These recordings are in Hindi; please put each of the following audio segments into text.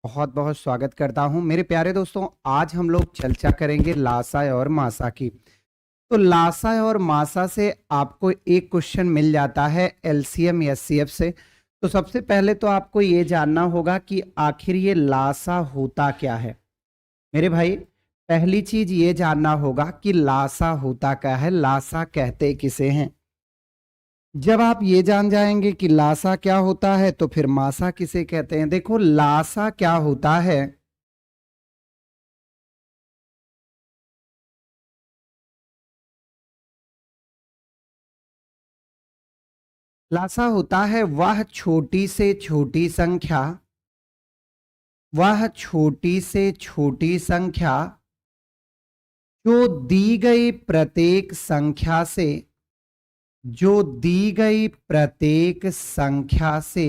बहुत बहुत स्वागत करता हूं मेरे प्यारे दोस्तों। आज हम लोग चर्चा करेंगे लासा और मासा की। तो लासा और मासा से आपको एक क्वेश्चन मिल जाता है एलसीएम एचसीएफ से। तो सबसे पहले तो आपको ये जानना होगा कि आखिर ये लासा होता क्या है। मेरे भाई, पहली चीज ये जानना होगा कि लासा होता क्या है, लासा कहते किसे हैं। जब आप ये जान जाएंगे कि लासा क्या होता है तो फिर मासा किसे कहते हैं। देखो, लासा क्या होता है। लासा होता है वह छोटी से छोटी संख्या, वह छोटी से छोटी संख्या जो दी गई प्रत्येक संख्या से, जो दी गई प्रत्येक संख्या से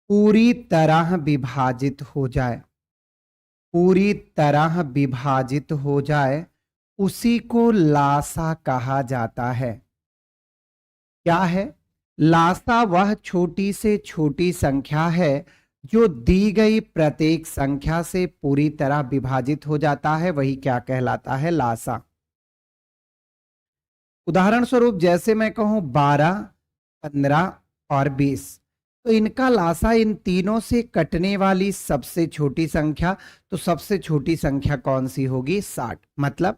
पूरी तरह विभाजित हो जाए, पूरी तरह विभाजित हो जाए, उसी को लासा कहा जाता है। क्या है? लासा वह छोटी से छोटी संख्या है जो दी गई प्रत्येक संख्या से पूरी तरह विभाजित हो जाता है, वही क्या कहलाता है? लासा। उदाहरण स्वरूप जैसे मैं कहूं 12, 15 और 20, तो इनका लासा इन तीनों से कटने वाली सबसे छोटी संख्या, तो सबसे छोटी संख्या कौन सी होगी? 60। मतलब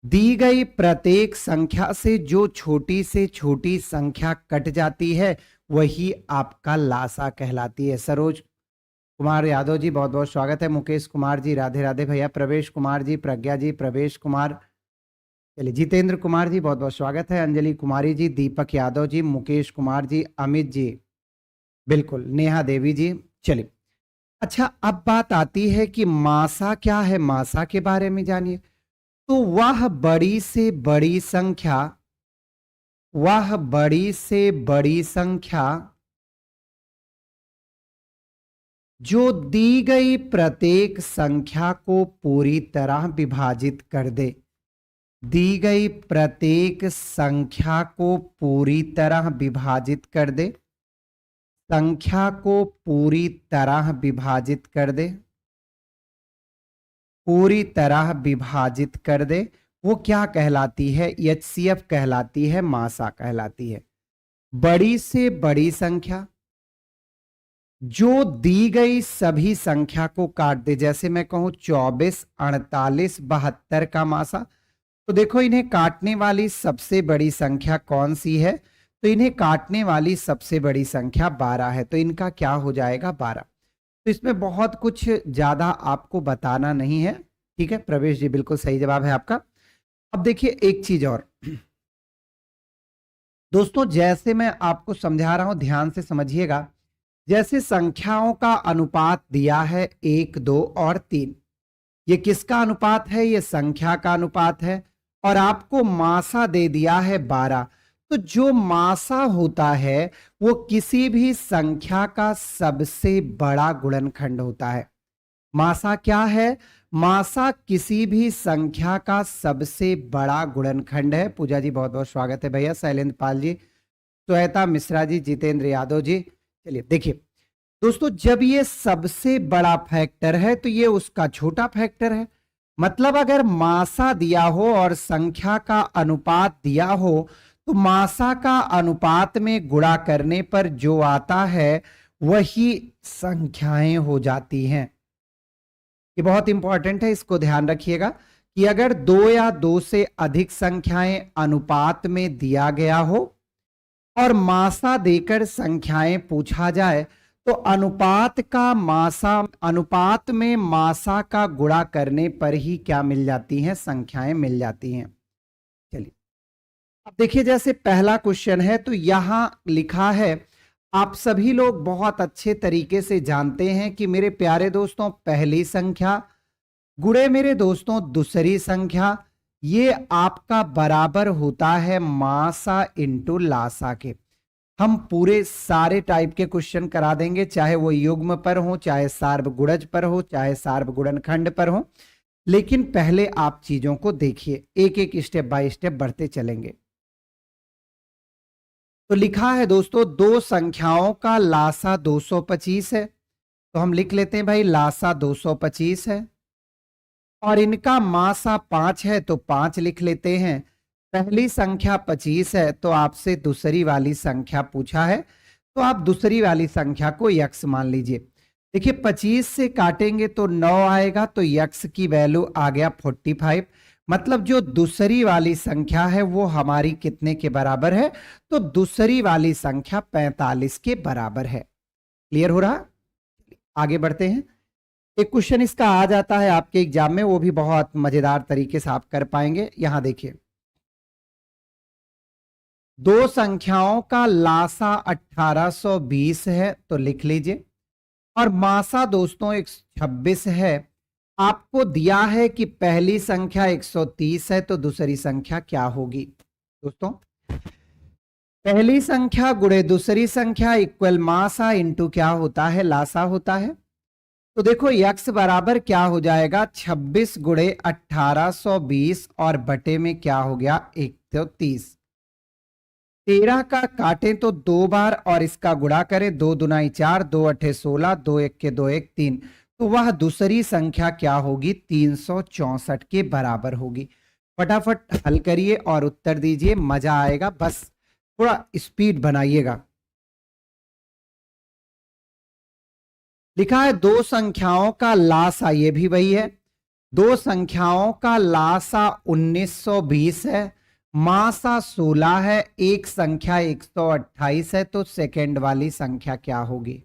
दी गई प्रत्येक संख्या से जो छोटी से छोटी संख्या कट जाती है वही आपका लासा कहलाती है। सरोज कुमार यादव जी, बहुत बहुत स्वागत है। मुकेश कुमार जी, राधे राधे भैया। प्रवेश कुमार जी, प्रज्ञा जी, प्रवेश कुमार, चलिए जितेंद्र कुमार जी, बहुत बहुत स्वागत है। अंजलि कुमारी जी, दीपक यादव जी, मुकेश कुमार जी, अमित जी, बिल्कुल, नेहा देवी जी। चलिए, अच्छा, अब बात आती है कि मासा क्या है। मासा के बारे में जानिए। तो वह बड़ी से बड़ी संख्या, वह बड़ी से बड़ी संख्या जो दी गई प्रत्येक संख्या को पूरी तरह विभाजित कर दे, दी गई प्रत्येक संख्या को पूरी तरह विभाजित कर दे, संख्या को पूरी तरह विभाजित कर दे, पूरी तरह विभाजित कर दे, वो क्या कहलाती है? एचसीएफ कहलाती है, मासा कहलाती है। बड़ी से बड़ी संख्या जो दी गई सभी संख्या को काट दे। जैसे मैं कहूं 24, 48, 72 का मासा, तो देखो इन्हें काटने वाली सबसे बड़ी संख्या कौन सी है? तो इन्हें काटने वाली सबसे बड़ी संख्या 12 है, तो इनका क्या हो जाएगा? 12। तो इसमें बहुत कुछ ज्यादा आपको बताना नहीं है, ठीक है। प्रवेश जी, बिल्कुल सही जवाब है आपका। अब देखिए एक चीज और दोस्तों, जैसे मैं आपको समझा रहा हूं, ध्यान से समझिएगा। जैसे संख्याओं का अनुपात दिया है 1, 2 और 3, ये किसका अनुपात है? ये संख्या का अनुपात है। और आपको मासा दे दिया है 12, तो जो मासा होता है वो किसी भी संख्या का सबसे बड़ा गुणनखंड होता है। मासा क्या है? मासा किसी भी संख्या का सबसे बड़ा गुणनखंड है। पूजा जी, बहुत बहुत स्वागत है भैया। शैलेंद्र पाल जी, श्वेता मिश्रा जी, जितेंद्र यादव जी। चलिए देखिए दोस्तों, जब ये सबसे बड़ा फैक्टर है तो ये उसका छोटा फैक्टर है। मतलब अगर मासा दिया हो और संख्या का अनुपात दिया हो, तो मासा का अनुपात में गुणा करने पर जो आता है वही संख्याएं हो जाती हैं। ये बहुत इंपॉर्टेंट है, इसको ध्यान रखिएगा कि अगर 2 या 2 से अधिक संख्याएं अनुपात में दिया गया हो और मासा देकर संख्याएं पूछा जाए, तो अनुपात का मासा, अनुपात में मासा का गुणा करने पर ही क्या मिल जाती हैं? संख्याएं मिल जाती हैं। चलिए अब देखिए, जैसे पहला क्वेश्चन है तो यहां लिखा है, आप सभी लोग बहुत अच्छे तरीके से जानते हैं कि मेरे प्यारे दोस्तों, पहली संख्या गुणे मेरे दोस्तों दूसरी संख्या, ये आपका बराबर होता है मासा इंटू लासा के। हम पूरे सारे टाइप के क्वेश्चन करा देंगे, चाहे वो युग्म पर हो, चाहे सार्वगुणज पर हो, चाहे सार्वगुणनखंड पर हो। लेकिन पहले आप चीजों को देखिए, एक एक स्टेप बाय स्टेप बढ़ते चलेंगे। तो लिखा है दोस्तों, दो संख्याओं का लासा 225 है। तो हम लिख लेते हैं भाई लासा 225 है और इनका मासा 5 है तो 5 लिख लेते हैं। पहली संख्या 25 है तो आपसे दूसरी वाली संख्या पूछा है, तो आप दूसरी वाली संख्या को यक्स मान लीजिए। देखिए 25 से काटेंगे तो 9 आएगा, तो यक्स की वैल्यू आ गया 45। मतलब जो दूसरी वाली संख्या है वो हमारी कितने के बराबर है? तो दूसरी वाली संख्या 45 के बराबर है। क्लियर हो रहा? आगे बढ़ते हैं। एक क्वेश्चन इसका आ जाता है आपके एग्जाम में, वो भी बहुत मजेदार तरीके से आप कर पाएंगे। यहां देखिए, दो संख्याओं का लासा 1820 है तो लिख लीजिए, और मासा दोस्तों 126 है। आपको दिया है कि पहली संख्या 130 है तो दूसरी संख्या क्या होगी? दोस्तों पहली संख्या गुणे दूसरी संख्या इक्वल मासा इंटू क्या होता है? लासा होता है। तो देखो यक्स बराबर क्या हो जाएगा? 26 गुणे 1820 और बटे में क्या हो गया? 130। 13 का काटें तो 2 बार और इसका गुणा करें, 2 दूनाई 4, 2 अठे 16, 2 एक के 2 1 3, तो वह दूसरी संख्या क्या होगी? 364 के बराबर होगी। फटाफट हल करिए और उत्तर दीजिए, मजा आएगा, बस थोड़ा स्पीड बनाइएगा। लिखा है दो संख्याओं का लासा, ये भी वही है, दो संख्याओं का लासा 1920 है, मासा 16 है, एक संख्या 128 है, तो सेकंड वाली संख्या क्या होगी?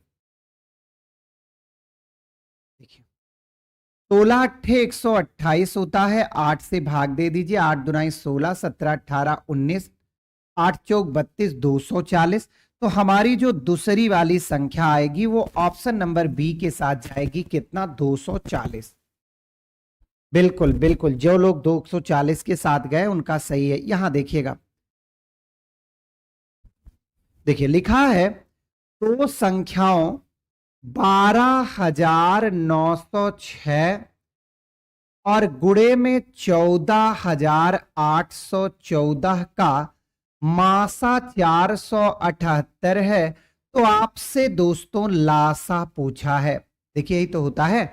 देखिए 16 अट्ठे 128 होता है, 8 से भाग दे दीजिए, 8 दुनाई 16, 17 18 19, 8 चौक 32, 240। तो हमारी जो दूसरी वाली संख्या आएगी वो ऑप्शन नंबर बी के साथ जाएगी। कितना? 240। बिल्कुल बिल्कुल, जो लोग 240 के साथ गए उनका सही है। यहां देखिएगा, देखिए लिखा है दो संख्याओं 12,906 और गुणे में 14,814 का मासा 478 है, तो आपसे दोस्तों लासा पूछा है। देखिए यही तो होता है,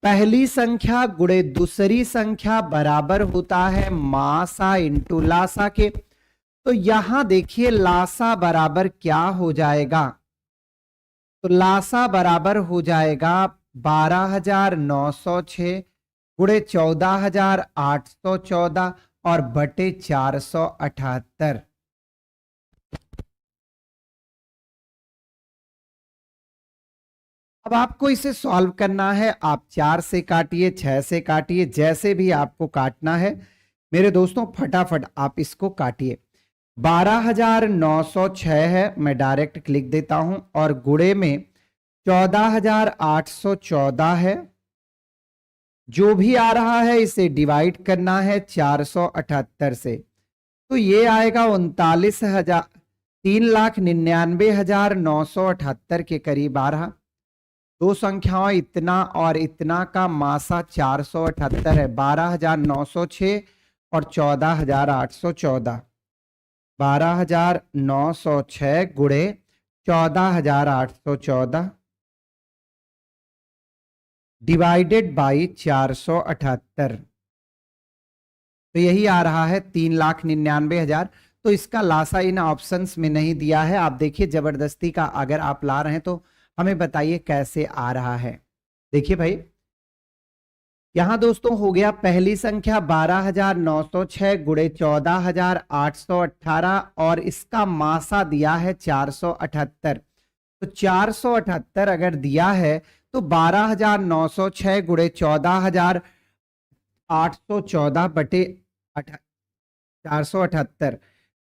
पहली संख्या गुणे दूसरी संख्या बराबर होता है मासा इंटू लासा के। तो यहां देखिए लासा बराबर क्या हो जाएगा? तो लासा बराबर हो जाएगा 12,906 गुणे 14,814 और बटे 478। अब आपको इसे सॉल्व करना है। आप 4 से काटिए, 6 से काटिए, जैसे भी आपको काटना है मेरे दोस्तों, फटाफट आप इसको काटिए। 12,906 है, मैं डायरेक्ट लिख देता हूं, और गुणे में 14,814 है। जो भी आ रहा है इसे डिवाइड करना है 478 से, तो ये आएगा 3,99,978 के करीब आ रहा। दो संख्याओं इतना और इतना का मासा 478 है, 12,906 और 14,814। 12,906 गुणे 14,814 डिवाइडेड बाई 478, तो यही आ रहा है 3,99,000। तो इसका लासा इन ऑप्शंस में नहीं दिया है। आप देखिए जबरदस्ती का अगर आप ला रहे हैं तो हमें बताइए कैसे आ रहा है। देखिए भाई यहां दोस्तों हो गया, पहली संख्या 12,906 गुणे 14,818 और इसका मासा दिया है 478। तो 478 अगर दिया है तो 12,906 गुणे 14,814 बटे 478।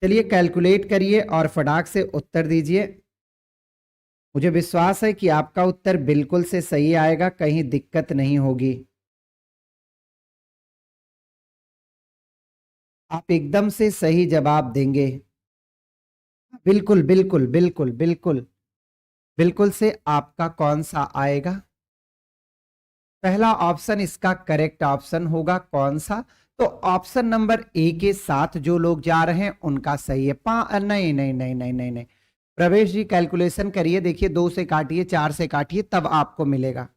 चलिए कैलकुलेट करिए और फटाक से उत्तर दीजिए। मुझे विश्वास है कि आपका उत्तर बिल्कुल से सही आएगा, कहीं दिक्कत नहीं होगी। आप एकदम से सही जवाब देंगे। बिल्कुल बिल्कुल बिल्कुल बिल्कुल बिल्कुल से आपका कौन सा आएगा? पहला ऑप्शन इसका करेक्ट ऑप्शन होगा। कौन सा? तो ऑप्शन नंबर ए के साथ जो लोग जा रहे हैं उनका सही है। नहीं नहीं नहीं नहीं नहीं नहीं, प्रवेश जी कैलकुलेशन करिए, देखिए 2 से काटिए, 4 से काटिए, तब आपको मिलेगा।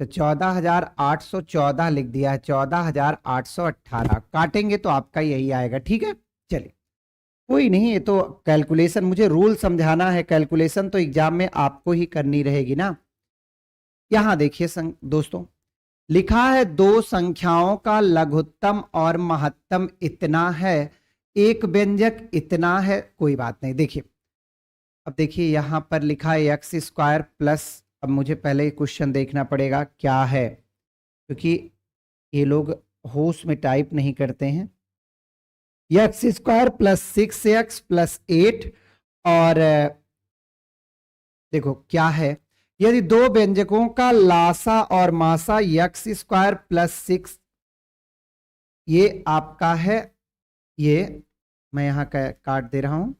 तो 14,814 लिख दिया है, 14,818 काटेंगे तो आपका यही आएगा। ठीक है, चलिए कोई नहीं, ये तो कैलकुलेशन, मुझे रूल समझाना है, कैलकुलेशन तो एग्जाम में आपको ही करनी रहेगी ना। यहां देखिए दोस्तों, लिखा है दो संख्याओं का लघुत्तम और महत्तम इतना है, एक व्यंजक इतना है, कोई बात नहीं। देखिए अब देखिए यहां पर लिखा है एक्स स्क्वायर प्लस, अब मुझे पहले क्वेश्चन देखना पड़ेगा क्या है, क्योंकि ये लोग होश में टाइप नहीं करते हैं। X square plus 6x plus 8, और देखो क्या है, यदि दो व्यंजकों का लासा और मासा एक्स स्क्वायर प्लस 6, ये आपका है, ये मैं यहां काट दे रहा हूं,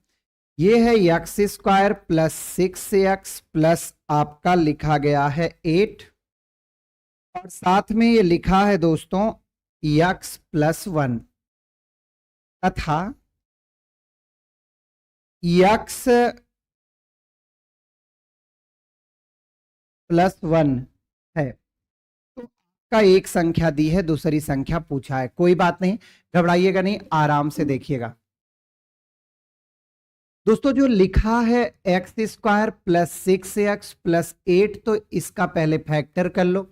ये है x square plus 6x plus आपका लिखा गया है 8, और साथ में ये लिखा है दोस्तों x प्लस 1, तथा x प्लस 1 है। तो का एक संख्या दी है, दूसरी संख्या पूछा है, कोई बात नहीं, घबराइएगा नहीं, आराम से देखिएगा दोस्तों। जो लिखा है x square plus 6x plus 8, तो इसका पहले फैक्टर कर लो,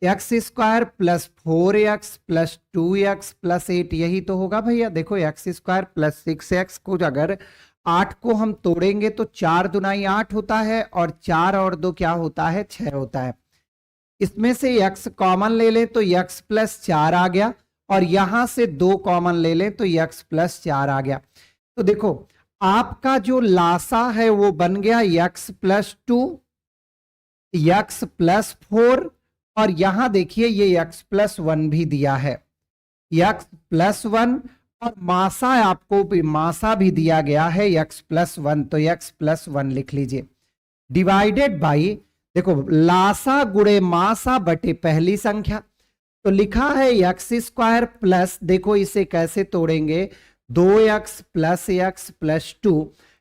x square plus 4x plus 2x plus 8, यही तो होगा भैया। देखो एक्स स्क्वायर प्लस 6x को अगर 8 को हम तोड़ेंगे तो 4 दुनाई 8 होता है, और 4 और 2 क्या होता है, 6 होता है। इसमें से x कॉमन ले लें तो x प्लस 4 आ गया, और यहां से 2 कॉमन ले लें तो x प्लस 4 आ गया। तो देखो आपका जो लासा है वो बन गया x प्लस 2, x प्लस 4, और यहां देखिए ये x प्लस 1 भी दिया है, x प्लस 1, और मासा आपको भी मासा भी दिया गया है x प्लस 1, तो x प्लस 1 लिख लीजिए, डिवाइडेड बाई, देखो लासा गुणे मासा बटे पहली संख्या, तो लिखा है एक्स स्क्वायर प्लस, देखो इसे कैसे तोड़ेंगे, 2x plus x plus 2,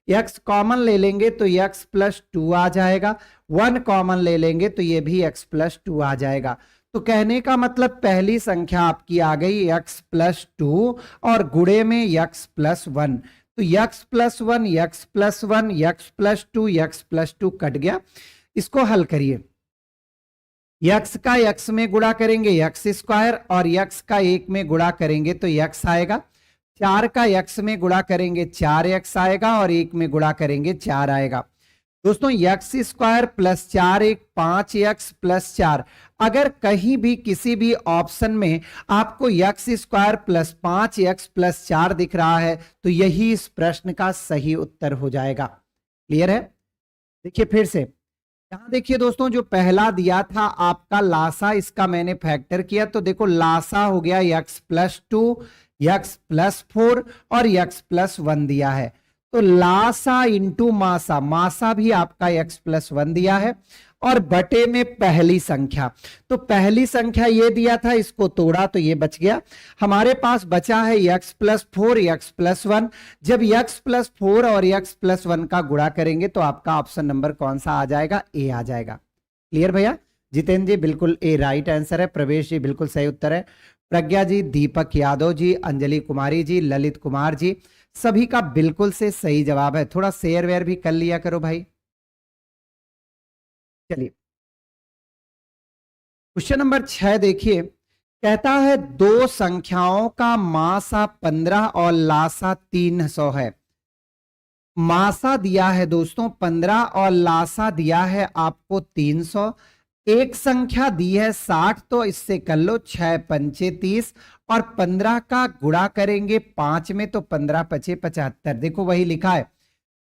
x common ले लेंगे तो x प्लस 2 आ जाएगा, 1 कॉमन ले लेंगे तो ये भी x प्लस 2 आ जाएगा। तो कहने का मतलब पहली संख्या आपकी आ गई x प्लस 2 और गुणे में x प्लस 1, तो x plus 1, x plus 1, x plus 2, x plus 2 cut गया। इसको हल करिए, x का x में गुणा करेंगे x स्क्वायर, और x का 1 में गुणा करेंगे तो x आएगा, 4 का x में गुणा करेंगे 4x आएगा, और 1 में गुणा करेंगे 4 आएगा। दोस्तों x square plus 4 1 5x plus 4, अगर कहीं भी किसी भी ऑप्शन में आपको x square plus 5x plus 4 दिख रहा है तो यही इस प्रश्न का सही उत्तर हो जाएगा। क्लियर है? देखिए फिर से यहां देखिए दोस्तों, जो पहला दिया था आपका लासा, इसका मैंने फैक्टर किया तो देखो लासा हो गया x प्लस 2, x प्लस 4 और x प्लस 1 दिया है, तो लासा इंटू मासा, मासा भी आपका x प्लस 1 दिया है, और बटे में पहली संख्या, तो पहली संख्या ये दिया था, इसको तोड़ा तो ये बच गया, हमारे पास बचा है x प्लस 4 x प्लस 1। जब x प्लस 4 और x प्लस 1 का गुणा करेंगे तो आपका ऑप्शन नंबर कौन सा आ जाएगा, ए आ जाएगा। क्लियर भैया? जितेंद्र जी बिल्कुल ए राइट आंसर है, प्रवेश जी बिल्कुल सही उत्तर है, प्रज्ञा जी, दीपक यादव जी, अंजलि कुमारी जी, ललित कुमार जी, सभी का बिल्कुल से सही जवाब है। थोड़ा शेयर वेयर भी कर लिया करो भाई। चलिए क्वेश्चन नंबर 6 देखिए, कहता है दो संख्याओं का मासा 15 और लासा 300 है। मासा दिया है दोस्तों 15 और लासा दिया है आपको 300, एक संख्या दी है 60, तो इससे कर लो 6 पंचे 30, और 15 का गुणा करेंगे 5 में तो 15 पचे 75। देखो वही लिखा है,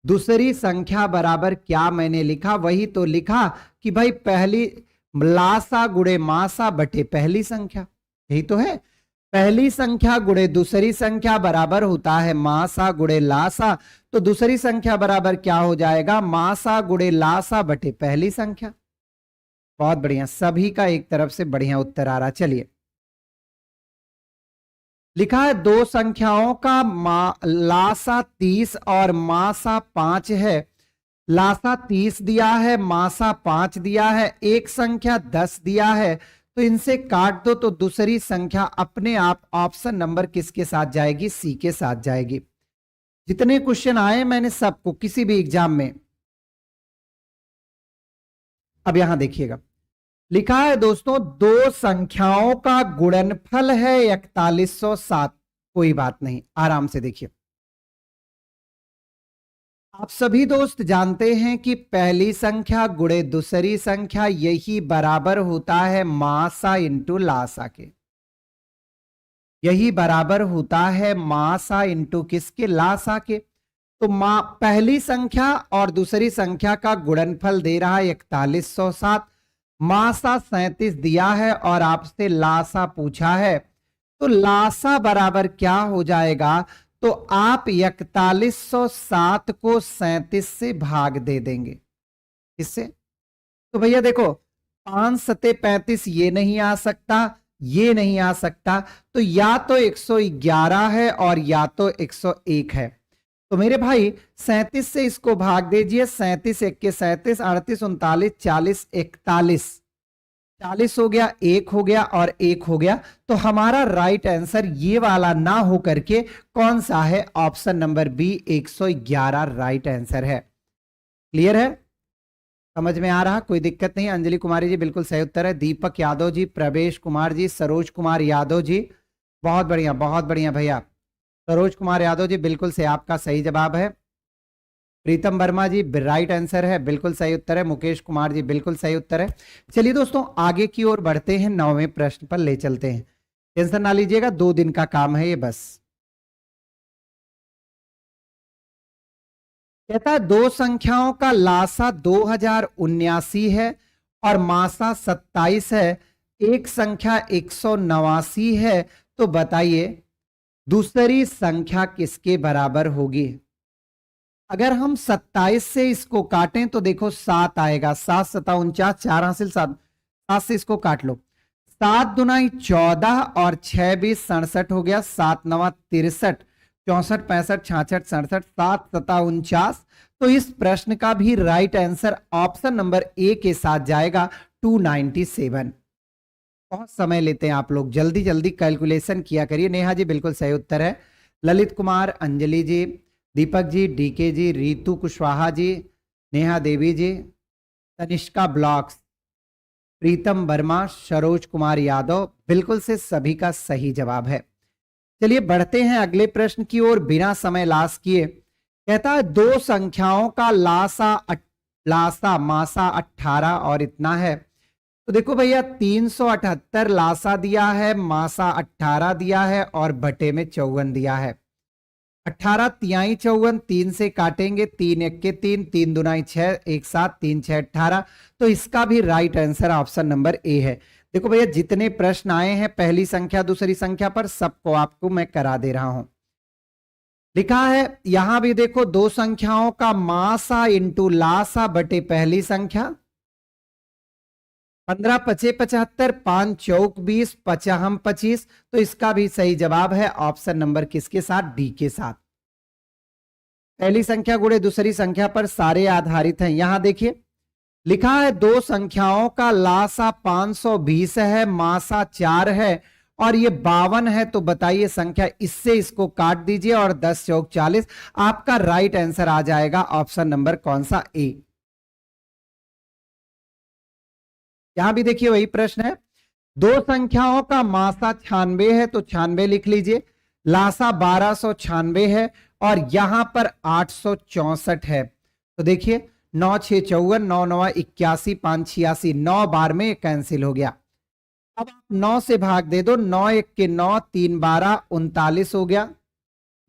दूसरी संख्या बराबर क्या मैंने लिखा, वही तो लिखा कि भाई पहली लासा गुणे मासा बटे पहली संख्या, यही तो है, पहली संख्या गुणे दूसरी संख्या बराबर होता है मासा गुणे लासा, तो दूसरी संख्या बराबर क्या हो जाएगा, मासा गुणे लासा बटे पहली संख्या। बहुत बढ़िया, सभी का एक तरफ से बढ़िया उत्तर आ रहा। चलिए लिखा है दो संख्याओं का लासा 30 और मासा 5 है। लासा 30 दिया है, मासा 5 दिया है, एक संख्या 10 दिया है, तो इनसे काट दो तो दूसरी संख्या अपने आप ऑप्शन नंबर किसके साथ जाएगी? सी के साथ जाएगी। जितने क्वेश्चन आए मैंने सबको किसी भी एग्जाम में। अब यहां देखिएगा, लिखा है दोस्तों दो संख्याओं का गुणनफल है 4107। कोई बात नहीं, आराम से देखिए। आप सभी दोस्त जानते हैं कि पहली संख्या गुणे दूसरी संख्या यही बराबर होता है मासा इंटू लासा के। यही बराबर होता है मासा इंटू किसके? लासा के। तो पहली संख्या और दूसरी संख्या का गुणनफल दे रहा है 4107, मासा 37 दिया है और आपसे लासा पूछा है, तो लासा बराबर क्या हो जाएगा? तो आप 4107 को 37 से भाग दे देंगे। इससे तो भैया देखो 5 सते 35, ये नहीं आ सकता, ये नहीं आ सकता, तो या तो 111 है और या तो 101 है। तो मेरे भाई 37 से इसको भाग दीजिए, 37 एक के 37, 38 39 40 41, 40 हो गया, एक हो गया और एक हो गया। तो हमारा राइट आंसर ये वाला ना हो करके कौन सा है? Option number B 111 right answer है। क्लियर है? समझ में आ रहा? कोई दिक्कत नहीं। अंजलि कुमारी जी बिल्कुल सही उत्तर है। दीपक यादव जी, प्रवेश कुमार जी, सरोज कुमार यादव जी, बहुत बढ़िया भैया। सरोज कुमार यादव जी बिल्कुल से आपका सही जवाब है। प्रीतम वर्मा जी राइट आंसर है, बिल्कुल सही उत्तर है। मुकेश कुमार जी बिल्कुल सही उत्तर है। चलिए दोस्तों आगे की ओर बढ़ते हैं, 9वें प्रश्न पर ले चलते हैं। टेंशन ना लीजिएगा, 2 दिन का काम है ये बस। कहता है दो संख्याओं का लासा 2079 है और मासा 27 है, एक संख्या 189 है, तो बताइए दूसरी संख्या किसके बराबर होगी? अगर हम 27 से इसको काटें तो देखो 7 आएगा, 7 सता 49, 4 हासिल 7, 7 से इसको काट लो, 7 दुनाई 14 और 6 20 67 हो गया, 7 नवा 63, 64 65 66 67, 7 सता 49। तो इस प्रश्न का भी right answer option number A के साथ जाएगा 297। बहुत समय लेते हैं आप लोग, जल्दी जल्दी कैलकुलेशन किया करिए। नेहा जी बिल्कुल सही उत्तर है। ललित कुमार, अंजलि जी, दीपक जी, डीके जी, रीतू कुशवाहा जी, नेहा देवी जी, तनिष्का ब्लॉक्स, प्रीतम वर्मा, सरोज कुमार यादव, बिल्कुल से सभी का सही जवाब है। चलिए बढ़ते हैं अगले प्रश्न की ओर बिना समय लास किए। कहता है दो संख्याओं का लासा मासा 18 और इतना है। तो देखो भैया 378 लासा दिया है, मासा 18 दिया है और बटे में 54 दिया है। 18 तिहाई 54, 3 से काटेंगे, 3 एक के 3, 3 दुनाई 6, 1 7, 3 6 18। तो इसका भी right answer option number A है। देखो भैया जितने प्रश्न आए हैं पहली संख्या दूसरी संख्या पर, सबको आपको मैं करा दे रहा हूं। लिखा है यहां भी देखो दो संख्याओं का मासा इंटू लासा बटे पहली संख्या, 15 पचे 75, 5 चौक 20, 50 25। तो इसका भी सही जवाब है ऑप्शन नंबर किसके साथ? डी के साथ। पहली संख्या गुणे दूसरी संख्या पर सारे आधारित हैं। यहां देखिए लिखा है दो संख्याओं का लासा 520 है, मासा 4 है और ये 52 है। तो बताइए संख्या, इससे इसको काट दीजिए और 10 चौक 40। आपका राइट आंसर आ जाएगा ऑप्शन नंबर कौन सा? ए। यहां भी देखिए वही प्रश्न है, दो संख्याओं का मासा 96 है, तो 96 लिख लीजिए, लासा 1296 है और यहां पर 864 है। तो देखिए 9 6 54, 9 9 81, 5 86, 9 बार में कैंसिल हो गया। अब आप 9 से भाग दे दो, 9 1 के 9, 3 12 39 हो गया,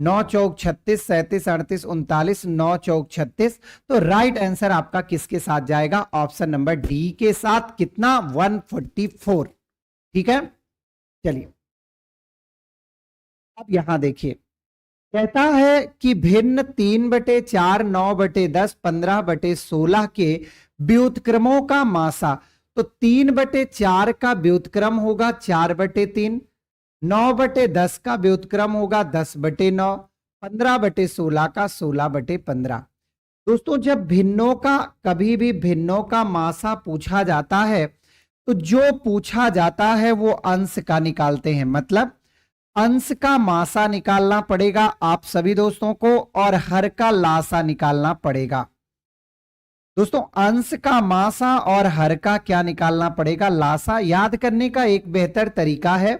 9 चौक 36, 37 38 39, 9 चौक 36। तो राइट आंसर आपका किसके साथ जाएगा? ऑप्शन नंबर डी के साथ। कितना? 144। ठीक है, चलिए अब यहां देखिए, कहता है कि भिन्न 3/4, 9/10, 15/16 के व्युत्क्रमों का मासा। तो 3/4 का व्युत्क्रम होगा 4/3, 9/10 का व्युत्क्रम होगा 10/9, 15/16 का 16/15। दोस्तों जब भिन्नों का, कभी भी भिन्नों का मासा पूछा जाता है तो जो पूछा जाता है वो अंश का निकालते हैं, मतलब अंश का मासा निकालना पड़ेगा आप सभी दोस्तों को और हर का लासा निकालना पड़ेगा। दोस्तों अंश का मासा और हर का क्या निकालना पड़ेगा, लासा। याद करने का एक बेहतर तरीका है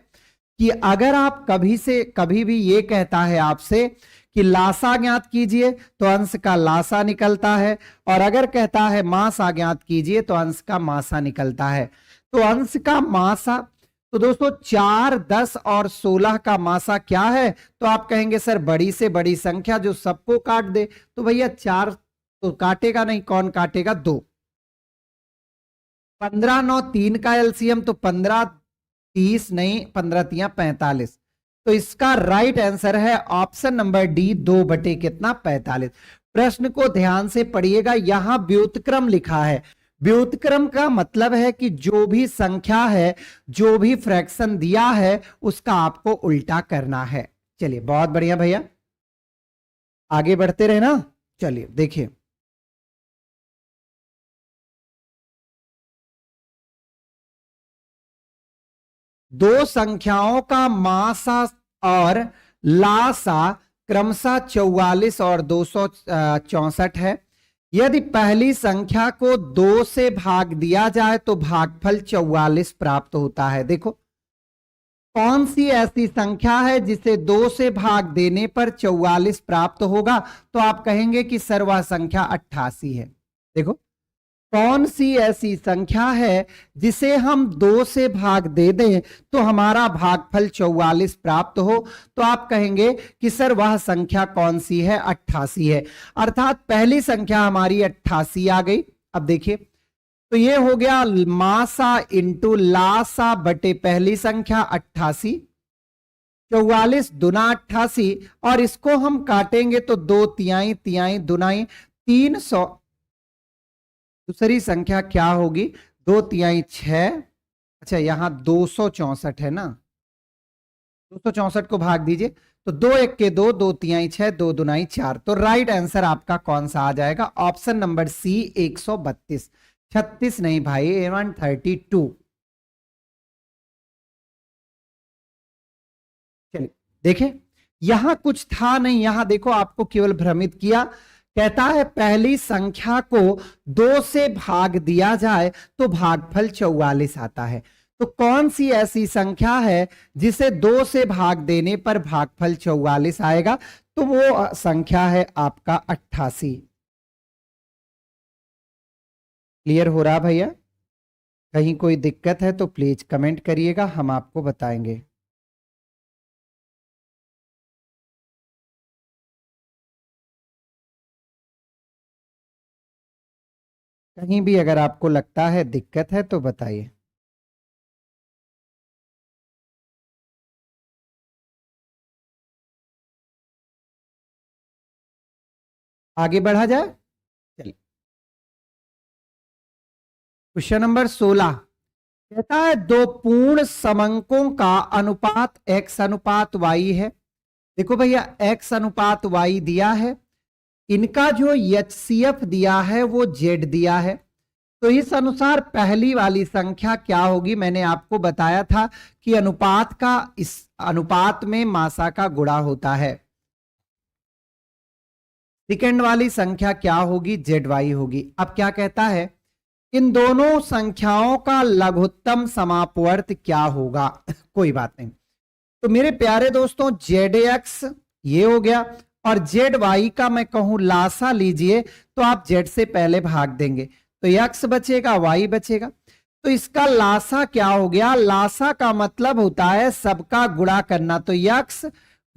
कि अगर आप कभी से कभी भी ये कहता है आपसे कि लासा ज्ञात कीजिए तो अंश का लासा निकलता है, और अगर कहता है मासा ज्ञात कीजिए तो अंश का मासा निकलता है। तो अंश का मासा, तो दोस्तों 4, 10 और 16 का मासा क्या है, तो आप कहेंगे सर बड़ी से बड़ी संख्या जो सबको काट दे। तो भैया 4 तो काटेगा नहीं, कौन काटेगा, 2। 15, 9, 3 का एलसीएम तो 15, 30 नहीं, 15 तिया 45। तो इसका राइट आंसर है ऑप्शन नंबर डी, 2 कितना 45। प्रश्न को ध्यान से पढ़िएगा, यहां व्युत्क्रम लिखा है। व्युत्क्रम का मतलब है कि जो भी संख्या है, जो भी फ्रैक्शन दिया है उसका आपको उल्टा करना है। चलिए बहुत बढ़िया भैया, आगे बढ़ते रहे ना। चलिए देखिए, दो संख्याओं का मासा और लासा क्रमशः 44 और 264 है। यदि पहली संख्या को 2 से भाग दिया जाए तो भागफल 44 प्राप्त होता है। देखो कौन सी ऐसी संख्या है जिसे 2 से भाग देने पर 44 प्राप्त होगा, तो आप कहेंगे कि सर वह संख्या 88 है। देखो कौन सी ऐसी संख्या है जिसे हम 2 से भाग दे दें तो हमारा भागफल 44 प्राप्त हो, तो आप कहेंगे कि सर वह संख्या कौन सी है, 88 है। अर्थात पहली संख्या हमारी 88 आ गई। अब देखिए, तो ये हो गया मासा इंटू लासा बटे पहली संख्या 88, 44 दुना 88, और इसको हम काटेंगे तो 2 तिहाई, तिहाई दुनाई 300। दूसरी संख्या क्या होगी, 2 तिहाई 6, अच्छा यहां 264 है ना, 264 को भाग दीजिए तो 2 1 के 2, 2 तिहाई 6, 2 दुनाई 4। तो राइट आंसर आपका कौन सा आ जाएगा, ऑप्शन नंबर सी 132। 36 नहीं भाई, 132। चलिए देखें, यहां कुछ था नहीं, यहां देखो आपको केवल भ्रमित किया। कहता है पहली संख्या को 2 से भाग दिया जाए तो भागफल 44 आता है। तो कौन सी ऐसी संख्या है जिसे 2 से भाग देने पर भागफल 44 आएगा, तो वो संख्या है आपका 88। क्लियर हो रहा भैया? कहीं कोई दिक्कत है तो प्लीज कमेंट करिएगा, हम आपको बताएंगे। कहीं भी अगर आपको लगता है दिक्कत है तो बताइए। आगे बढ़ा जाए, चलिए क्वेश्चन नंबर 16 कहता है दो पूर्ण समंकों का अनुपात x अनुपात y है। देखो भैया x अनुपात y दिया है, इनका जो HCF दिया है वो z दिया है। तो इस अनुसार पहली वाली संख्या क्या होगी, मैंने आपको बताया था कि अनुपात का, इस अनुपात में मासा का गुणा होता है। सेकंड वाली संख्या क्या होगी, ZY होगी। अब क्या कहता है, इन दोनों संख्याओं का लघुत्तम समापवर्त क्या होगा। कोई बात नहीं, तो मेरे प्यारे दोस्तों ZX ये हो गया, और ZY का मैं कहूं लासा लीजिए तो आप Z से पहले भाग देंगे तो X बचेगा, Y बचेगा। तो इसका लासा क्या हो गया, लासा का मतलब होता है सबका गुणा करना। तो X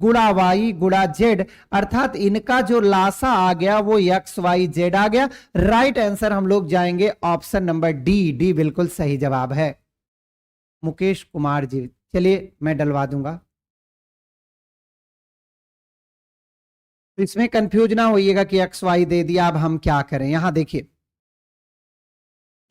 गुणा Y गुणा Z, अर्थात इनका जो लासा आ गया वो XYZ आ गया। राइट आंसर हम लोग जाएंगे ऑप्शन नंबर डी, डी बिल्कुल सही जवाब है। मुकेश कुमार जी, चलिए मैं डलवा दूंगा। तो इसमें कंफ्यूज ना होइएगा कि XY दे दिया, अब हम क्या करें। यहां देखिए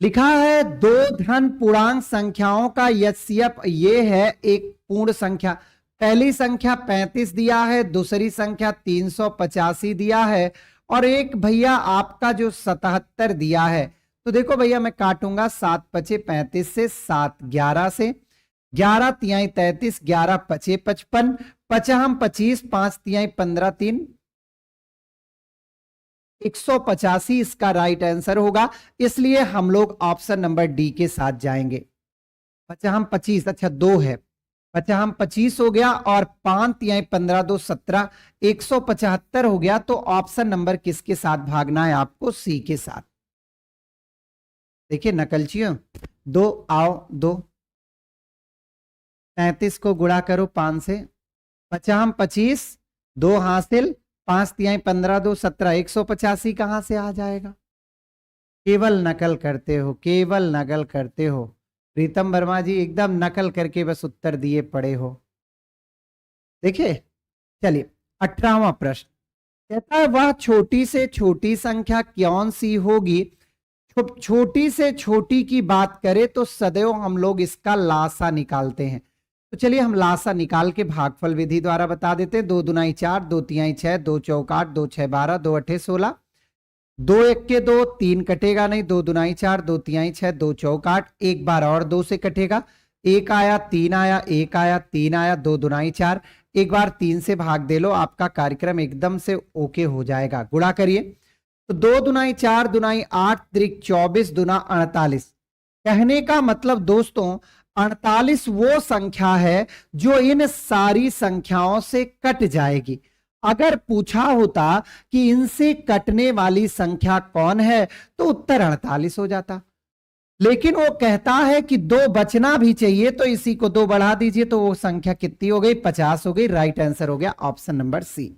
लिखा है दो धन पूर्णांक संख्याओं का यस्यप, ये है एक पूर्ण संख्या। पहली संख्या 35 दिया है, दूसरी संख्या 385 दिया है, और एक भैया आपका जो 77 दिया है। तो देखो भैया मैं काटूंगा 7 पचे 35 से, 7 11 से, 11 तिहाई 33, 11 पचे 55, पचहम 25, 5 तिहाई 15, 3 185 इसका राइट आंसर होगा। इसलिए हम लोग ऑप्शन नंबर डी के साथ जाएंगे। पचहम 25, अच्छा 2 है, पचहम 25 हो गया, और 5 तिहाई 15 2 17, 175 हो गया। तो ऑप्शन नंबर किसके साथ भागना है आपको? सी के साथ। देखिए नकलचियों, 2 आओ, 2 35 को गुणा करो 5 से, पचहम 25, 2 हासिल, 5 तिहाई 15 2 17, 185 कहां से आ जाएगा? केवल नकल करते हो, केवल नकल करते हो। प्रीतम वर्मा जी एकदम नकल करके बस उत्तर दिए पड़े हो। देखिए चलिए 18वां प्रश्न कहता है वह छोटी से छोटी संख्या कौन सी होगी? छोटी से छोटी की बात करें तो सदैव हम लोग इसका लासा निकालते हैं। तो चलिए हम लासा निकाल के भागफल विधि द्वारा बता देते हैं। 2 दुनाई 4, 2 तिहाई 6, 2 चौक 8, 2 6 12, 2 अठे 16, 2 1 के 2, 3 कटेगा नहीं, 2 दुनाई 4, 2 तिहाई 6, 2 चौक 8, एक बार और 2 से कटेगा, 1 आया, 3 आया, 1 आया, 3 आया, 2 दुनाई 4, एक बार 3 से भाग दे लो, आपका कार्यक्रम एकदम से ओके हो जाएगा। गुणा करिए तो 2 दुनाई 4 दुनाई 8 त्रिक 24 दुना 48। कहने का मतलब दोस्तों 48 वो संख्या है जो इन सारी संख्याओं से कट जाएगी। अगर पूछा होता कि इनसे कटने वाली संख्या कौन है तो उत्तर 48 हो जाता, लेकिन वो कहता है कि 2 बचना भी चाहिए, तो इसी को 2 बढ़ा दीजिए, तो वो संख्या कितनी हो गई? 50 हो गई। राइट आंसर हो गया option number C.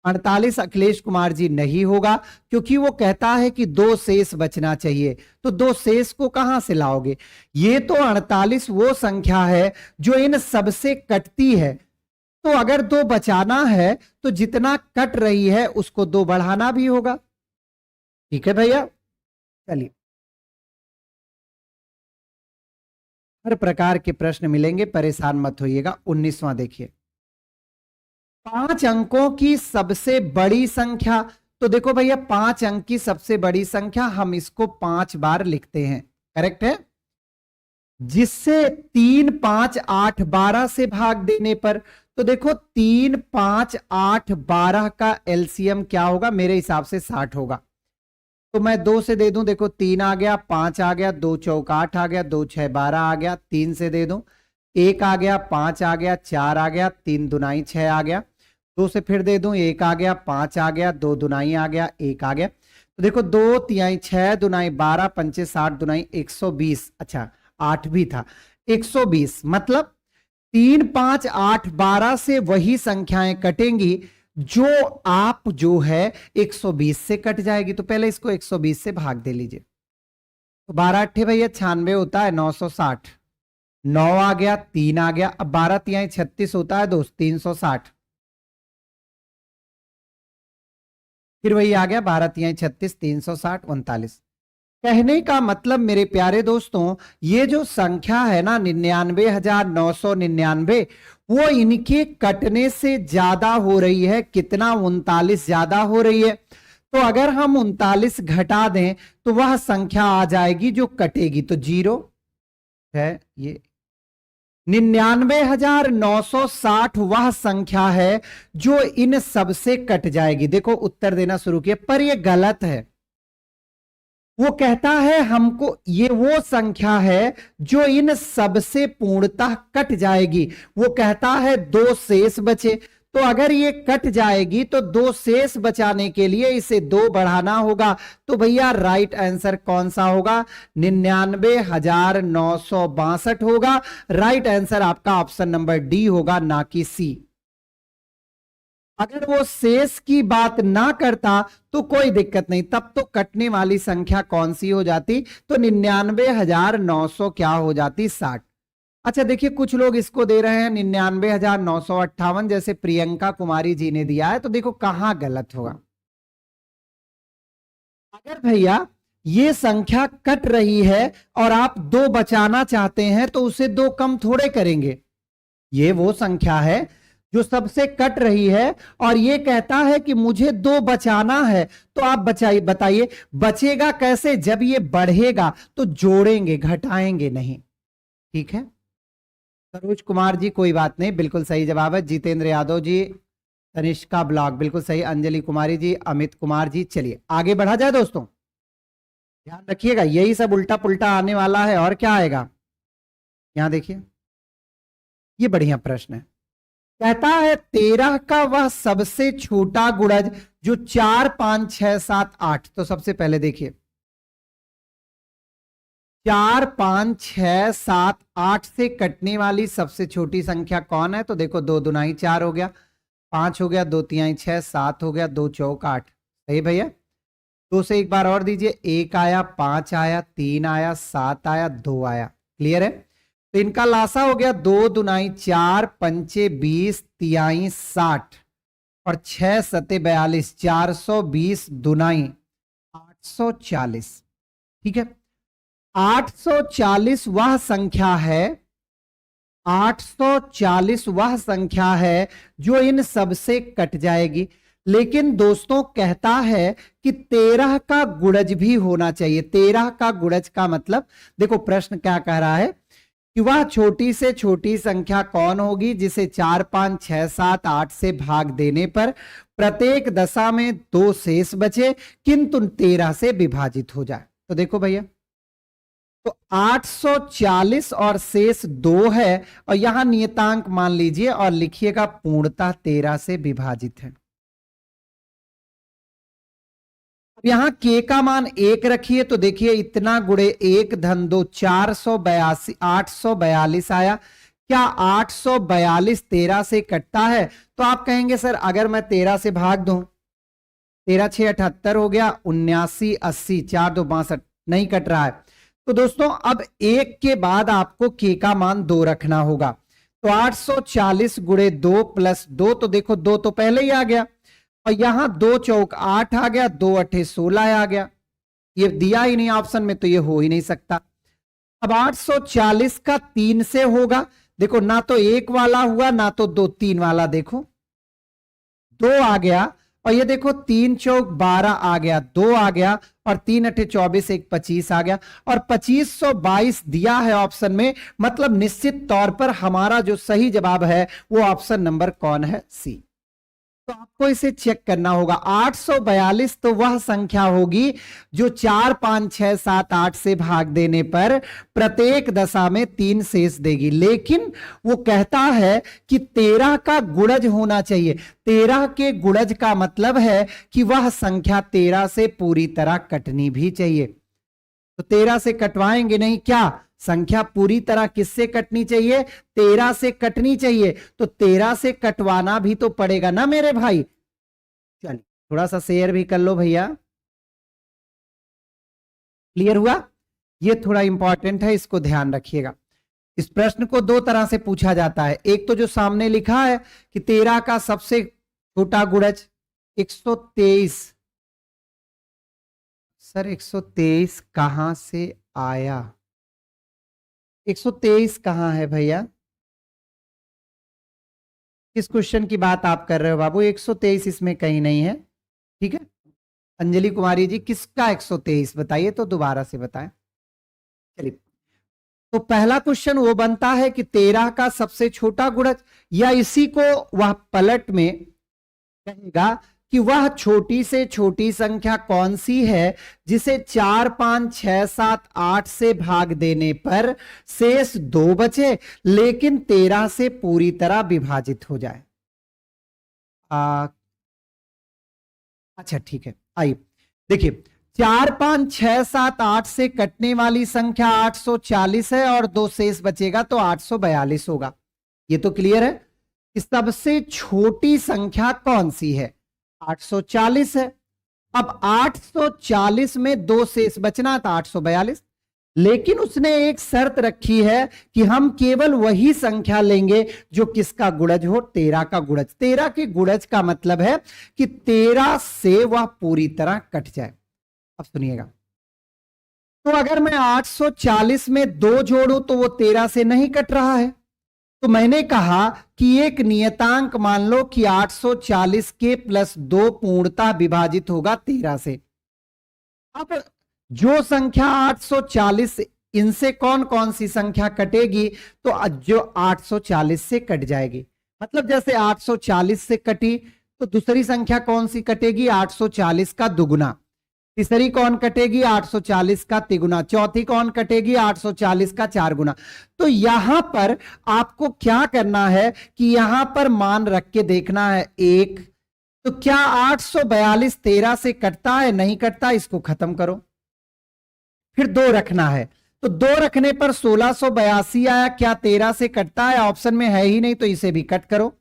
48 Akhilesh Kumar ji नहीं होगा, क्योंकि वो कहता है कि 2 शेष बचना चाहिए, तो 2 शेष को कहां से लाओगे? ये तो 48 वो संख्या है जो इन सबसे कटती है, तो अगर 2 बचाना है तो जितना कट रही है उसको 2 बढ़ाना भी होगा। ठीक है भैया, चलिए हर प्रकार के प्रश्न मिलेंगे, परेशान मत होइएगा। 19वां देखिए, 5 अंकों की सबसे बड़ी संख्या। तो देखो भैया 5 अंक की सबसे बड़ी संख्या हम इसको 5 बार लिखते हैं, करेक्ट है, जिससे 3 5 8 12 से भाग देने पर। तो देखो 3 5 8 12 का एलसीएम क्या होगा? मेरे हिसाब से 60 होगा। तो मैं 2 से दे दूं, देखो 3 आ गया, 5 आ गया, 2 चौक 8 आ गया, 2 6 12 आ गया, 3 से दे दूं, 1 आ गया, 5 आ गया, 4 आ गया, 3 दुनाई 6 आ गया, 2 से फिर दे दूं, 1 आ गया, 5 आ गया, 2 दुनाई आ गया, 1 आ गया। तो देखो 2 तिहाई 6 दुनाई 12 पंचे 60 दुनाई 120, अच्छा 8 भी था, 120 मतलब 3 5 8 12 से वही संख्याएं कटेंगी जो आप जो है 120 से कट जाएगी। तो पहले इसको 120 से भाग दे लीजिए, तो 12 अट्ठे भैया 96 होता है, 960, 9 आ गया, 3 आ गया, अब 12 तिहाई 36 होता है दोस्त, 360, फिर वही आ गया 12 तिहाई 36, 360, 39। कहने का मतलब मेरे प्यारे दोस्तों, ये जो संख्या है ना 99,999, वो इनके कटने से ज्यादा हो रही है। कितना? 39 ज्यादा हो रही है। तो अगर हम 39 घटा दें तो वह संख्या आ जाएगी जो कटेगी, तो 0 है ये। 99,960 वह संख्या है जो इन सबसे कट जाएगी। देखो उत्तर देना शुरू किया, पर यह गलत है। वो कहता है हमको ये वो संख्या है जो इन सबसे पूर्णतः कट जाएगी। वो कहता है 2 शेष बचे, तो अगर ये कट जाएगी तो 2 शेष बचाने के लिए इसे 2 बढ़ाना होगा। तो भैया राइट आंसर कौन सा होगा? 99,962 होगा। राइट आंसर आपका ऑप्शन नंबर डी होगा, ना कि सी। अगर वो शेष की बात ना करता तो कोई दिक्कत नहीं, तब तो कटने वाली संख्या कौन सी हो जाती? तो 99,900 क्या हो जाती? 60। अच्छा देखिए कुछ लोग इसको दे रहे हैं 99,958, जैसे प्रियंका कुमारी जी ने दिया है। तो देखो कहां गलत होगा। अगर भैया ये संख्या कट रही है और आप 2 बचाना चाहते हैं तो उसे 2 कम थोड़े करेंगे। ये वो संख्या है जो सबसे कट रही है और ये कहता है कि मुझे 2 बचाना है। तो आप बताइए बचेगा कैसे? जब ये बढ़ेगा तो जोड़ेंगे, घटाएंगे नहीं। ठीक है सरोज कुमार जी, कोई बात नहीं, बिल्कुल सही जवाब है। जितेंद्र यादव जी, तनिष्का ब्लॉग, बिल्कुल सही। अंजलि कुमारी जी, अमित कुमार जी। चलिए आगे बढ़ा जाए दोस्तों, ध्यान रखिएगा यही सब उल्टा पुल्टा आने वाला है और क्या आएगा। यहां देखिए, ये बढ़िया प्रश्न है। कहता है 13 का वह सबसे छोटा गुणज जो 4 5 6 7 8। तो सबसे पहले देखिए 4 5 6 7 8 से कटने वाली सबसे छोटी संख्या कौन है? तो देखो 2 दूनाई 4 हो गया, 5 हो गया, 2 तिहाई 6, 7 हो गया, 2 चौक 8। सही भैया। 2 से एक बार और दीजिए, 1 आया, 5 आया, 3 आया, 7 आया, 2 आया। क्लियर है? तो इनका लासा हो गया 2 दूनाई 4, पंचे 20, तिहाई 60 और 6 सते 42, 420 दूनाई 840। ठीक है, 840 वह संख्या है, 840 वह संख्या है जो इन सब से कट जाएगी। लेकिन दोस्तों कहता है कि 13 का गुणज भी होना चाहिए। 13 का गुणज का मतलब, देखो प्रश्न क्या कह रहा है कि वह छोटी से छोटी संख्या कौन होगी जिसे 4 5 6 7 8 से भाग देने पर प्रत्येक दशा में 2 शेष बचे किंतु 13 से विभाजित हो जाए। तो देखो भैया, तो 840 और शेष 2 है और यहां नियतांक मान लीजिए और लिखिएगा पूर्णतः 13 से विभाजित है। अब यहां के का मान 1 रखिए तो देखिए इतना गुणे 1 धन 2 482, 842 आया। क्या 842 13 से कटता है? तो आप कहेंगे सर अगर मैं 13 से भाग दूं, 13 6 78 हो गया, 79 80, 4 2 62, नहीं कट रहा है। तो दोस्तों अब 1 के बाद आपको के का मान 2 रखना होगा। तो 840 गुणे 2 प्लस 2, तो देखो 2 तो पहले ही आ गया और यहां 2 चौक 8 आ गया, 2 अठे 16 आ गया। ये दिया ही नहीं ऑप्शन में तो ये हो ही नहीं सकता। अब 840 का 3 से होगा, देखो ना तो 1 वाला हुआ ना तो 2, 3 वाला, देखो 2 आ गया और ये देखो 3 चौक 12 आ गया, 2 आ गया और 3 अठे 24, 1 25 आ गया और 2522 दिया है ऑप्शन में। मतलब निश्चित तौर पर हमारा जो सही जवाब है वो ऑप्शन नंबर कौन है? सी। तो आपको इसे चेक करना होगा। 842 तो वह संख्या होगी जो 4 5 6 7 8 से भाग देने पर प्रत्येक दशा में 3 शेष देगी। लेकिन वो कहता है कि 13 का गुणज होना चाहिए। 13 के गुणज का मतलब है कि वह संख्या 13 से पूरी तरह कटनी भी चाहिए। तो 13 से कटवाएंगे नहीं, क्या संख्या पूरी तरह किससे कटनी चाहिए? 13 से कटनी चाहिए। तो 13 से कटवाना भी तो पड़ेगा ना मेरे भाई। चलिए थोड़ा सा शेयर भी कर लो भैया। क्लियर हुआ? ये थोड़ा इंपॉर्टेंट है, इसको ध्यान रखिएगा। इस प्रश्न को 2 तरह से पूछा जाता है। एक तो जो सामने लिखा है कि 13 का सबसे छोटा गुणज 123। सर 123 कहां से आया? 123 कहां है भैया? किस क्वेश्चन की बात आप कर रहे हो बाबू? 123 इसमें कहीं नहीं है। ठीक है अंजलि कुमारी जी, किसका 123 बताइए तो दोबारा से बताएं। चलिए, तो पहला क्वेश्चन वो बनता है कि 13 का सबसे छोटा गुणज, या इसी को वह पलट में कहेगा कि वह छोटी से छोटी संख्या कौन सी है जिसे 4 5 6 7 8 से भाग देने पर शेष 2 बचे लेकिन 13 से पूरी तरह विभाजित हो जाए। अच्छा ठीक है, आइए देखिए 4 5 6 7 8 से कटने वाली संख्या 840 है और 2 शेष बचेगा तो 842 होगा। ये तो क्लियर है कि सबसे छोटी संख्या कौन सी है? 840 है। अब 840 में 2 शेष बचना था 842, लेकिन उसने एक शर्त रखी है कि हम केवल वही संख्या लेंगे जो किसका गुणज हो? 13 का गुणज। 13 के गुणज का मतलब है कि 13 से वह पूरी तरह कट जाए। अब सुनिएगा, तो अगर मैं 840 में 2 जोड़ूं तो वो 13 से नहीं कट रहा है। तो मैंने कहा कि एक नियतांक मान लो कि 840 के प्लस 2 पूर्णतः विभाजित होगा 13 से। अब जो संख्या 840, इनसे कौन कौन सी संख्या कटेगी? तो जो 840 से कट जाएगी, मतलब जैसे 840 से कटी तो दूसरी संख्या कौन सी कटेगी? 840 का दुगुना। तीसरी कौन कटेगी? 840 का तिगुना। चौथी कौन कटेगी? 840 का 4 गुना। तो यहां पर आपको क्या करना है कि यहां पर मान रख के देखना है 1। तो क्या 842 13 से कटता है? नहीं कटता, इसको खत्म करो। फिर 2 रखना है, तो 2 रखने पर 1682 आया। क्या 13 से कटता है? ऑप्शन में है ही नहीं, तो इसे भी कट करो।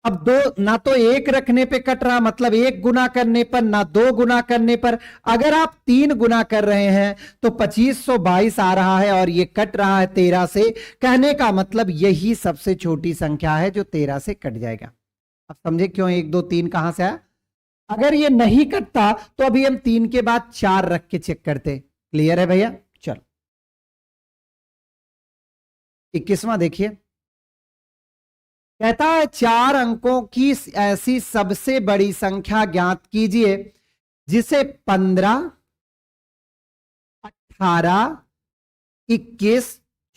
अब 2 ना तो 1 रखने पे कट रहा, मतलब 1 गुना करने पर, ना 2 गुना करने पर। अगर आप 3 गुना कर रहे हैं तो 2522 आ रहा है और ये कट रहा है 13 से। कहने का मतलब यही सबसे छोटी संख्या है जो 13 से कट जाएगा। अब समझे क्यों 1 2 3 कहां से आया? अगर ये नहीं कटता तो अभी हम 3 के बाद 4 रख के चेक करते। क्लियर है भैया? चलो 21वां देखिए, कहता है 4 अंकों की ऐसी सबसे बड़ी संख्या ज्ञात कीजिए जिसे 15, 18, 21,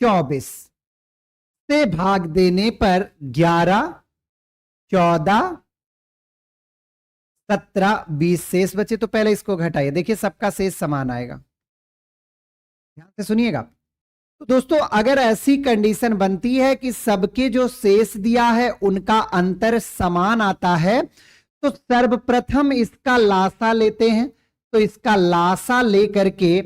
24 से भाग देने पर 11, 14, 17, 20 शेष बचे। तो पहले इसको घटाइए, देखिए सबका शेष समान आएगा। ध्यान से सुनिएगा। तो दोस्तों अगर ऐसी कंडीशन बनती है कि सबके जो शेष दिया है उनका अंतर समान आता है, तो सर्वप्रथम इसका लासा लेते हैं। तो इसका लासा लेकर के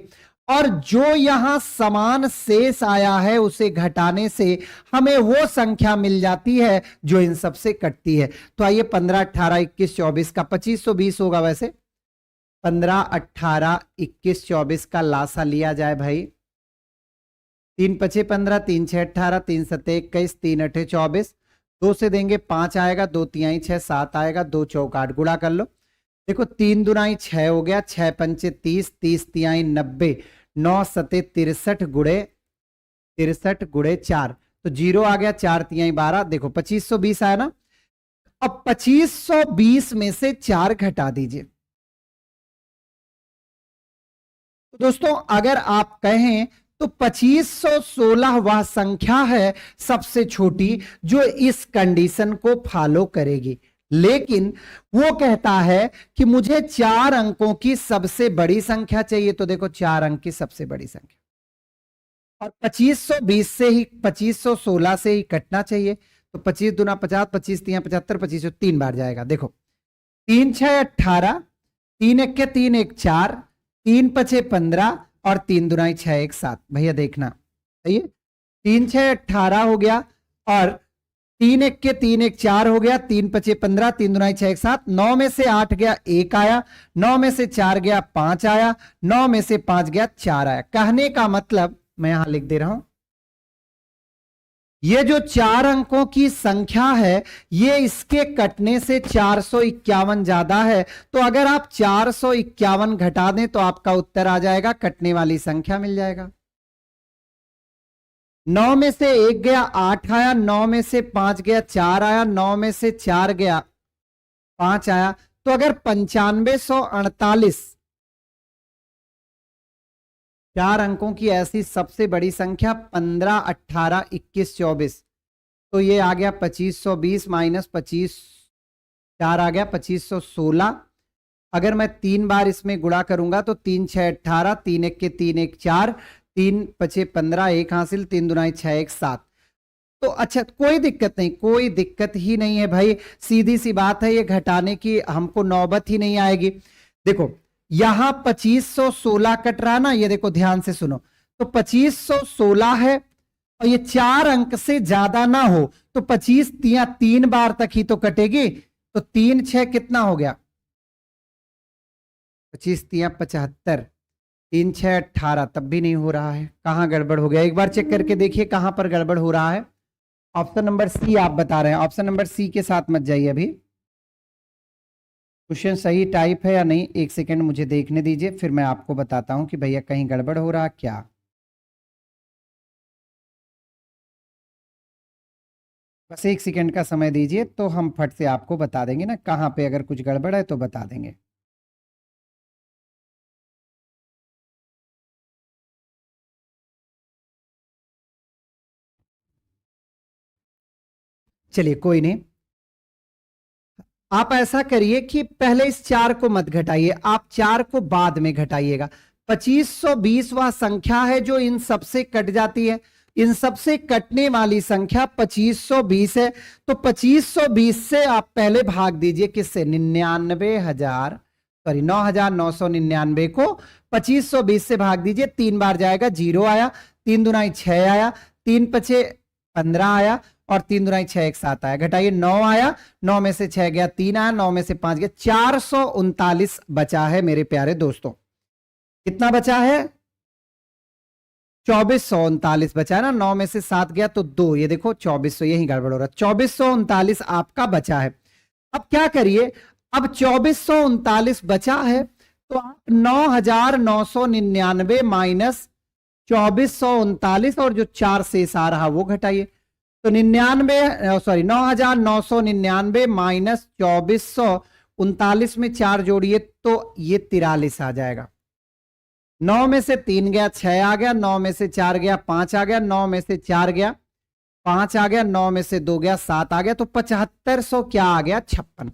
और जो यहां समान शेष आया है उसे घटाने से हमें वो संख्या मिल जाती है जो इन सबसे कटती है। तो आइए 15, 18, 21, 24 का 2520 होगा। वैसे 15, 18, 21, 24 का लासा लिया जाए भाई। 3 पचे 15, 3 6 18, 3 7 21, 3 8 24। 2 से देंगे 5 आएगा, 2 तिहाई 6 7 आएगा, 2 चौक 8। गुणा कर लो, देखो 3 दुनाई 6 हो गया, 6 पंचे 30, 30 तिहाई 90, 9 सते 63 गुड़े 63 गुड़े 4। तो 0 आ गया, 4 तिहाई 12। देखो 2520 आया ना। अब 2520 में से 4 घटा दीजिए। तो दोस्तों अगर आप कहें तो 2516 वह संख्या है सबसे छोटी जो इस कंडीशन को फॉलो करेगी। लेकिन वो कहता है कि मुझे 4 अंकों की सबसे बड़ी संख्या चाहिए। तो देखो 4 अंक की सबसे बड़ी संख्या, और 2520 से ही 2516 से ही कटना चाहिए। तो 25 दूना 50, 25 तिया 75, 25 3 बार जाएगा। देखो 3 6 18, 3 1 के 3 1 4, 3 पचे 15 और 3 दुनाई 6 1 7। भैया देखना सही है, 3 6 18 हो गया और 3 1 के 3 1 4 हो गया, 3 पचे 15, 3 दुनाई 6 1 7। 9 में से 8 गया 1 आया, 9 में से 4 गया 5 आया, 9 में से 5 गया 4 आया। कहने का मतलब मैं यहां लिख दे रहा हूं, ये जो 4 अंकों की संख्या है ये इसके कटने से 451 ज्यादा है। तो अगर आप 451 घटा दें तो आपका उत्तर आ जाएगा, कटने वाली संख्या मिल जाएगा। 9 में से 1 गया 8 आया, 9 में से 5 गया 4 आया, 9 में से 4 गया 5 आया। तो अगर 9548 4 अंकों की ऐसी सबसे बड़ी संख्या 15, 18, 21, 24, तो ये आ गया 2520 माइनस 25, 4 आ गया 2516। अगर मैं 3 बार इसमें गुणा करूंगा तो 3 6 18, 3 1 के 3 1 4, 3 पचे 15, 1 हासिल, 3 दुनाई 6 1 7। तो अच्छा कोई दिक्कत नहीं, कोई दिक्कत ही नहीं है भाई, सीधी सी बात है, ये घटाने की हमको नौबत ही नहीं आएगी। देखो यहां 2516 कट रहा ना, ये देखो ध्यान से सुनो। तो 2516 है और ये 4 अंक से ज्यादा ना हो तो 25 तिया 3 बार तक ही तो कटेगी। तो 3 6 कितना हो गया, 25 तिया 75, 3 6 18, तब भी नहीं हो रहा है। कहां गड़बड़ हो गया, एक बार चेक करके देखिए कहां पर गड़बड़ हो रहा है। ऑप्शन नंबर सी आप बता रहे हैं, ऑप्शन नंबर सी के साथ मत जाइए अभी। क्वेश्चन सही टाइप है या नहीं, एक सेकंड मुझे देखने दीजिए, फिर मैं आपको बताता हूं कि भैया कहीं गड़बड़ हो रहा क्या। बस एक सेकंड का समय दीजिए तो हम फट से आपको बता देंगे ना, कहाँ पे अगर कुछ गड़बड़ है तो बता देंगे। चलिए कोई नहीं, आप ऐसा करिए कि पहले इस 4 को मत घटाइए, आप 4 को बाद में घटाइएगा। 2520 वह संख्या है जो इन सबसे कट जाती है, इन सबसे कटने वाली संख्या 2520 है। तो 2520 से आप पहले भाग दीजिए किससे, 9,999 को 2520 से भाग दीजिए, 3 बार जाएगा, 0 आया, 3 दुनाई 6 आया, 3 पचे 15 आया, और 3 दुनाई 6 एक 7 आया, घटाइए 9 आया, 9 में से 6 गया, 3 आया, 9 में से 5 गया, 439 बचा है मेरे प्यारे दोस्तों। कितना बचा है, 2439 बचा है ना, 9 में से 7 गया तो 2, ये देखो 2400, यही गड़बड़ हो रहा है, 2439 आपका बचा है। अब क्या करिए, अब 2439 बचा है तो आप 9,999 माइनस 2439 और जो 4 शेष आ रहा वो घटाइए। तो 9,999 माइनस 2439 में 4 जोड़िए तो ये 43 आ जाएगा। 9 में से 3 गया, 6 आ गया, 9 में से 4 गया, 5 आ गया, 9 में से 4 गया, 5 आ गया, 9 में से 2 गया, 7 आ गया, तो 7500 क्या आ गया, 56।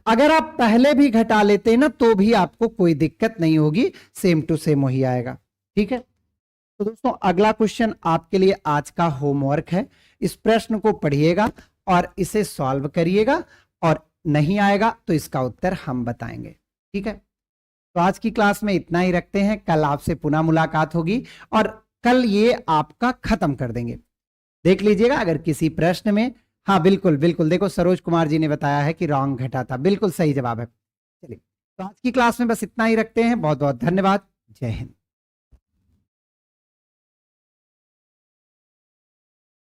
अगर आप पहले भी घटा लेते हैं ना तो भी आपको कोई दिक्कत नहीं होगी, सेम टू सेम वही आएगा। ठीक है, तो दोस्तों अगला क्वेश्चन आपके लिए आज का होमवर्क है, इस प्रश्न को पढ़िएगा और इसे सॉल्व करिएगा, और नहीं आएगा तो इसका उत्तर हम बताएंगे। ठीक है, तो आज की क्लास में इतना ही रखते हैं, कल आपसे पुनः मुलाकात होगी और कल ये आपका खत्म कर देंगे। देख लीजिएगा अगर किसी प्रश्न में, हाँ बिल्कुल बिल्कुल, देखो सरोज कुमार जी ने बताया है कि रॉन्ग घटा था, बिल्कुल सही जवाब है। चलिए, तो आज की क्लास में बस इतना ही रखते हैं, बहुत बहुत धन्यवाद, जय हिंद।